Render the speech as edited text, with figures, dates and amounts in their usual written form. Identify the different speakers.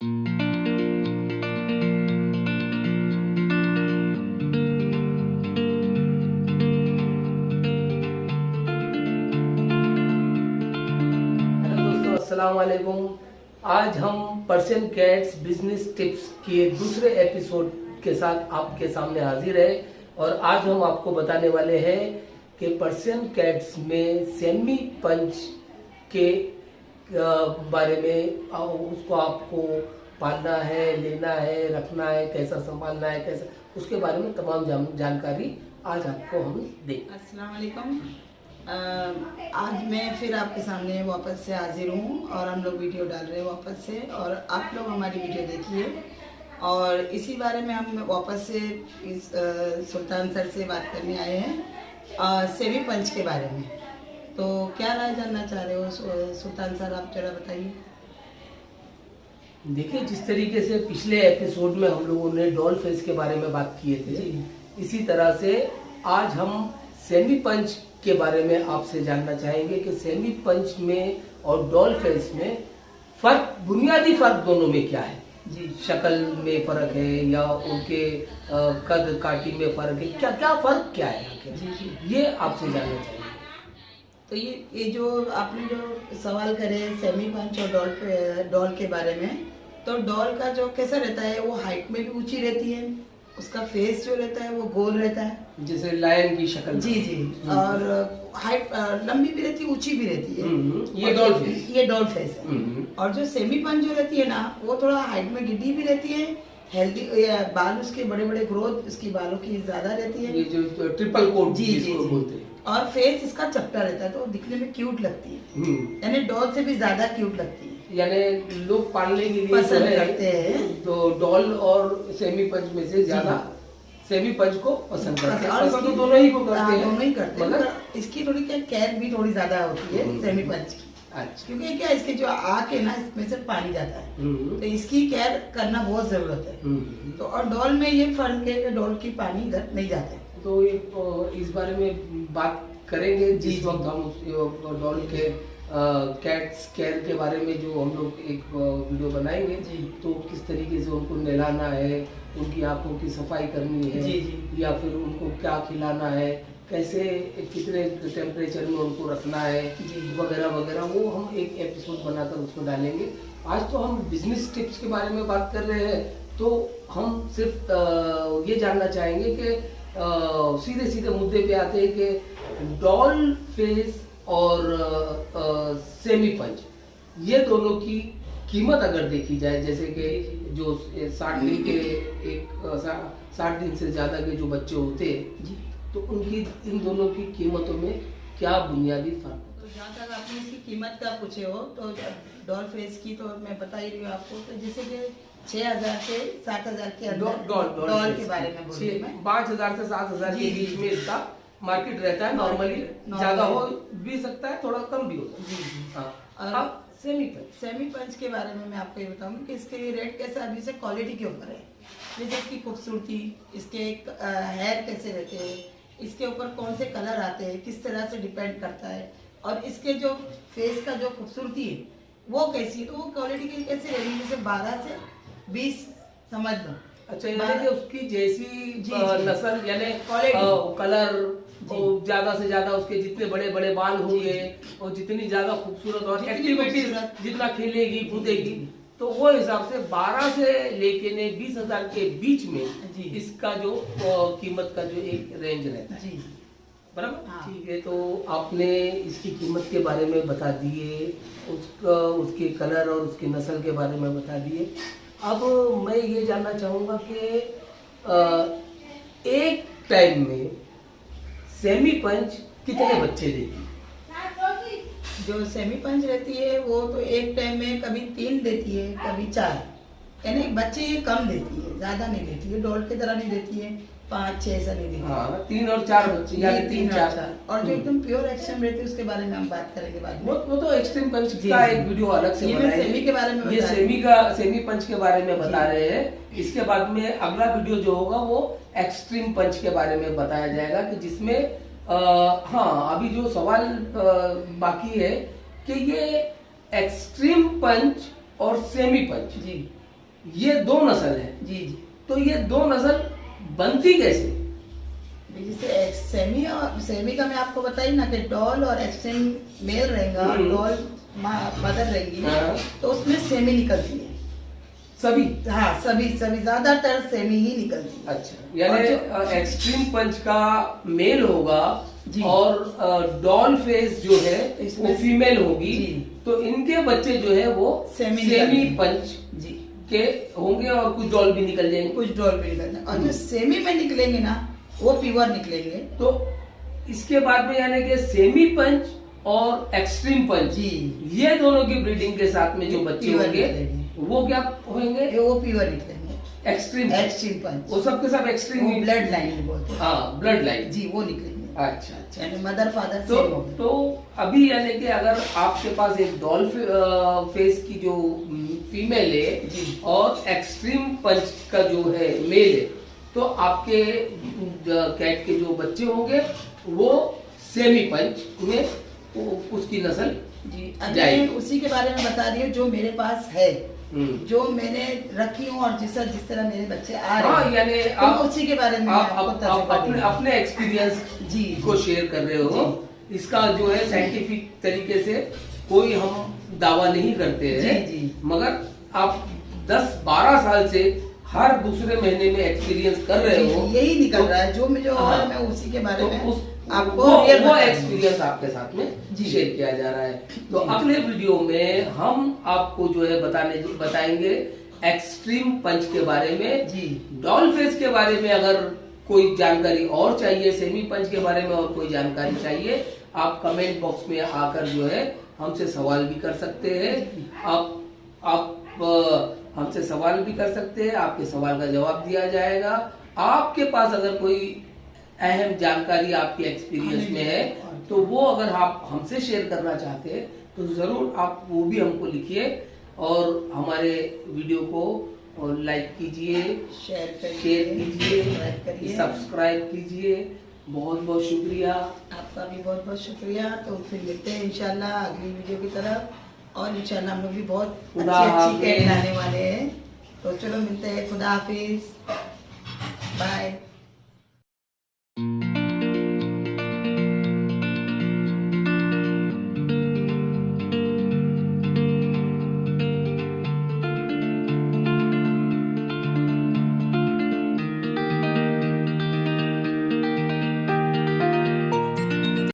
Speaker 1: अस्सलाम वालेकुम। आज हम पर्शियन कैट्स बिजनेस टिप्स के दूसरे एपिसोड के साथ आपके सामने हाजिर है और आज हम आपको बताने वाले हैं कि पर्शियन कैट्स में सेमी पंच के बारे में उसको आपको पालना है, लेना है, रखना है, कैसा संभालना है, कैसा उसके बारे में तमाम जानकारी आज आपको हम देंगे।
Speaker 2: अस्सलाम वालेकुम। आज मैं फिर आपके सामने वापस से हाजिर हूँ और हम लोग वीडियो डाल रहे हैं वापस से और आप लोग हमारी वीडियो देखिए और इसी बारे में हम वापस से इस सुल्तान सर से बात करने आए हैं सेमी पंच के बारे में। तो क्या राय जानना चाह रहे हो सुल्तान सर, आप जरा बताइए।
Speaker 1: देखिए, जिस तरीके से पिछले एपिसोड में हम लोगों ने डॉल फेस के बारे में बात किए थे, इसी तरह से आज हम सेमी पंच के बारे में आपसे जानना चाहेंगे कि सेमी पंच में और डॉल फेस में फर्क, बुनियादी फर्क दोनों में क्या है। जी, शक्ल में फर्क है या उनके कद काठी में फर्क है, क्या क्या फर्क क्या है जी, ये आपसे जानना चाहिए।
Speaker 2: तो ये जो आपने जो सवाल करे सेमी पंच और डॉल के बारे में, तो डॉल का जो कैसा रहता है, वो हाइट में भी ऊंची रहती है, उसका फेस जो रहता है वो गोल रहता है,
Speaker 1: जैसे लायन की शक्ल।
Speaker 2: जी जी, और हाइट लंबी भी रहती है, ऊंची भी रहती है।
Speaker 1: ये डॉल फेस,
Speaker 2: ये डॉल फेस है। और जो सेमी पंच जो रहती है ना, वो थोड़ा हाइट में गिड्डी भी रहती है, हेल्दी, बाल उसके बड़े बड़े ग्रोथ इसकी बालों की ज्यादा रहती है,
Speaker 1: ये जो ट्रिपल कोट
Speaker 2: जी जी
Speaker 1: बोलते हैं। और
Speaker 2: फेस इसका चपटा रहता है, तो दिखने में क्यूट लगती है, यानी डॉल से भी ज्यादा क्यूट लगती है,
Speaker 1: यानी लोग पालने के लिए
Speaker 2: पसंद करते हैं।
Speaker 1: तो डॉल और सेमी पंच में से ज्यादा सेमी पंच को पसंद करते हैं। और तो दोनों ही को करते हैं,
Speaker 2: दोनों ही करते हैं, मगर इसकी थोड़ी क्या केयर भी थोड़ी ज्यादा होती है सेमी पंच की।
Speaker 1: अच्छा,
Speaker 2: क्योंकि क्या इसके जो आँख है ना, इसमें से पानी जाता है, तो इसकी केयर करना बहुत जरूरत है। तो और डॉल में ये फर्क है कि डॉल की पानी इधर नहीं जाते।
Speaker 1: तो इस बारे में बात करेंगे जिस वक्त हम डॉल के कैट्स केयर के बारे में जो हम लोग एक वीडियो बनाएंगे, तो किस तरीके से उनको नहलाना है, उनकी आंखों की सफाई करनी है, या फिर उनको क्या खिलाना है, कैसे कितने टेम्परेचर में उनको रखना है, वगैरह वगैरह, वो हम एक एपिसोड बनाकर उसमें डालेंगे। आज तो हम बिजनेस टिप्स के बारे में बात कर रहे हैं, तो हम सिर्फ ये जानना चाहेंगे कि सीधे सीधे मुद्दे पे आते हैं कि डॉल फेस और सेमी पंच, ये दोनों की कीमत अगर देखी जाए, जैसे कि जो 60 दिन के 60 दिन से ज्यादा के जो बच्चे होते हैं, तो उनकी इन दोनों की कीमतों में क्या बुनियादी फर्क?
Speaker 2: तो जहाँ तक आपने इसकी कीमत का पूछे हो, तो डॉल फेस की तो मैं बता ही रही हूँ आपको, तो जैसे कि 6,000 से 7,000 के अंदर डॉल के बारे में बोल रही हूँ।
Speaker 1: 5,000 से 7,000 के बीच में इसका मार्केट रहता है। नॉर्मली ज्यादा हो भी सकता है, थोड़ा कम भी होता है। जी हाँ। अब
Speaker 2: सेमी पंच के बारे में मैं आपको ये बताऊँ कि इसके रेट कैसे, अभी से क्वालिटी के ऊपर है, जैसे इसकी खूबसूरती, इसके हेयर कैसे रहते हैं, इसके ऊपर कौन से कलर आते हैं, किस तरह से डिपेंड करता है, और इसके जो फेस का जो खूबसूरती है वो कैसी है, तो वो क्वालिटी की कैसे रहेगी, जैसे 12 से 20 समझ लो।
Speaker 1: अच्छा, यानी कि उसकी जैसी नस्ल, यानी कलर, ज्यादा से ज्यादा उसके जितने बड़े बड़े बाल होंगे और जितनी ज्यादा खूबसूरत और एक्टिविटी जितना खेलेगी कूदेगी, तो वो हिसाब से 12 से लेके 20,000 के बीच में इसका जो कीमत का जो एक रेंज रहता है, बराबर। ठीक है, तो आपने इसकी कीमत के बारे में बता दिए, उसके कलर और उसकी नस्ल के बारे में बता दिए। अब मैं ये जानना चाहूँगा कि एक टाइम में सेमी पंच कितने बच्चे देती है?
Speaker 2: जो सेमी पंच रहती है वो तो एक टाइम में कभी 3 देती है, कभी 4, यानी बच्चे ये कम देती है, ज्यादा नहीं देती है, डॉल की तरह नहीं देती है, 5-6 ऐसा नहीं देती।
Speaker 1: हाँ, 3 और 4 बच्चे, यानी 3-4।
Speaker 2: और जो एकदम प्योर एक्सट्रीम रहती है उसके बारे में हम बात करेंगे बाद में।
Speaker 1: वो तो एक्सट्रीम पंच का एक वीडियो अलग से बनाएंगे।
Speaker 2: सेमी के बारे में,
Speaker 1: ये सेमी पंच के बारे में बता रहे हैं। इसके बाद में अगला वीडियो जो होगा वो एक्सट्रीम पंच के बारे में बताया जाएगा, कि जिसमें हाँ, अभी जो सवाल बाकी है कि ये एक्सट्रीम पंच और सेमी पंच, ये 2 नस्ल है,
Speaker 2: जी जी।
Speaker 1: तो ये 2 नस्ल बनती कैसे?
Speaker 2: जैसे सेमी और सेमी का मैं आपको बताई ना कि डॉल और एक्सट्रीम मेल रहेगा, डॉल मदर रहेगी,
Speaker 1: हाँ।
Speaker 2: तो उसमें सेमी निकलती है
Speaker 1: सभी?
Speaker 2: हाँ सभी ज्यादातर सेमी ही निकलती है।
Speaker 1: अच्छा, यानी एक्सट्रीम पंच का मेल होगा
Speaker 2: जी।
Speaker 1: और डॉल फेस जो है
Speaker 2: इसमें
Speaker 1: वो फीमेल होगी,
Speaker 2: जी।
Speaker 1: तो इनके बच्चे जो है वो सेमी पंच
Speaker 2: जी
Speaker 1: के होंगे और कुछ डॉल भी निकल जाएंगे।
Speaker 2: कुछ डॉल भी निकलना, और जो सेमी में निकलेंगे ना वो प्योर निकलेंगे।
Speaker 1: तो इसके बाद में यानी कि सेमी पंच और एक्सट्रीम पंच
Speaker 2: जी,
Speaker 1: ये दोनों की ब्रीडिंग के साथ में जो बच्चे
Speaker 2: प्योर
Speaker 1: होंगे
Speaker 2: निकलेंगे।
Speaker 1: वो क्या होंगे?
Speaker 2: वो प्योर निकलेंगे।
Speaker 1: एक्सट्रीम
Speaker 2: पंच
Speaker 1: वो सबके सब एक्सट्रीम
Speaker 2: वो ब्लड लाइन बोलते हैं।
Speaker 1: हाँ, ब्लड लाइन।
Speaker 2: जी, वो निकलेंगे।
Speaker 1: अच्छा अच्छा।
Speaker 2: यानी मदर फादर
Speaker 1: तो
Speaker 2: सेम होंगे।
Speaker 1: तो अभी यानी कि अगर आपके पास एक डॉल फेस की जो फीमेल है
Speaker 2: जी।
Speaker 1: और एक्सट्रीम पंच का जो है मेल है, तो आपके कैट के जो बच्चे होंगे वो सेमी पंच में उसकी नस्ल
Speaker 2: जी। अभी मैं उसी के बारे में बता रही हूँ जो मेरे पास है, जो मैंने रखी हूँ और जिस तरह मेरे बच्चे आ रहे हैं,
Speaker 1: यानी
Speaker 2: तो
Speaker 1: आप
Speaker 2: उसी के बारे में
Speaker 1: आप अपने एक्सपीरियंस
Speaker 2: जी
Speaker 1: को शेयर कर रहे हो। इसका जो है साइंटिफिक तरीके से कोई हम दावा नहीं करते हैं,
Speaker 2: जी।
Speaker 1: मगर आप 10-12 साल से हर दूसरे महीने में एक्सपीरियंस कर रहे हो,
Speaker 2: यही निकल रहा है जो मुझे
Speaker 1: हाँ,
Speaker 2: मैं उसी के बारे में आपको
Speaker 1: वो एक्सपीरियंस आपके साथ में
Speaker 2: जी
Speaker 1: शेयर किया जा रहा है। तो अगले वीडियो में हम आपको जो है बताएंगे एक्सट्रीम पंच के बारे में
Speaker 2: जी।
Speaker 1: डॉल फेस के बारे में अगर कोई जानकारी और चाहिए, सेमी पंच के बारे में और कोई जानकारी चाहिए, आप कमेंट बॉक्स में आकर जो है हमसे सवाल भी कर सकते हैं। आप हमसे सवाल भी कर सकते हैं, आपके सवाल का जवाब दिया जाएगा। आपके पास अगर कोई अहम जानकारी आपके एक्सपीरियंस में है तो वो अगर आप हमसे शेयर करना चाहते हैं तो जरूर आप वो भी हमको लिखिए और हमारे वीडियो को लाइक कीजिए, शेयर कीजिए, सब्सक्राइब कीजिए। बहुत बहुत शुक्रिया,
Speaker 2: आपका भी बहुत बहुत शुक्रिया। तो फिर मिलते हैं इंशाल्लाह अगली वीडियो की तरफ, और इंशाल्लाह हम लोग भी बहुत अच्छी कैट लाने वाले हैं। तो चलो मिलते हैं, खुदा हाफिज, बाय।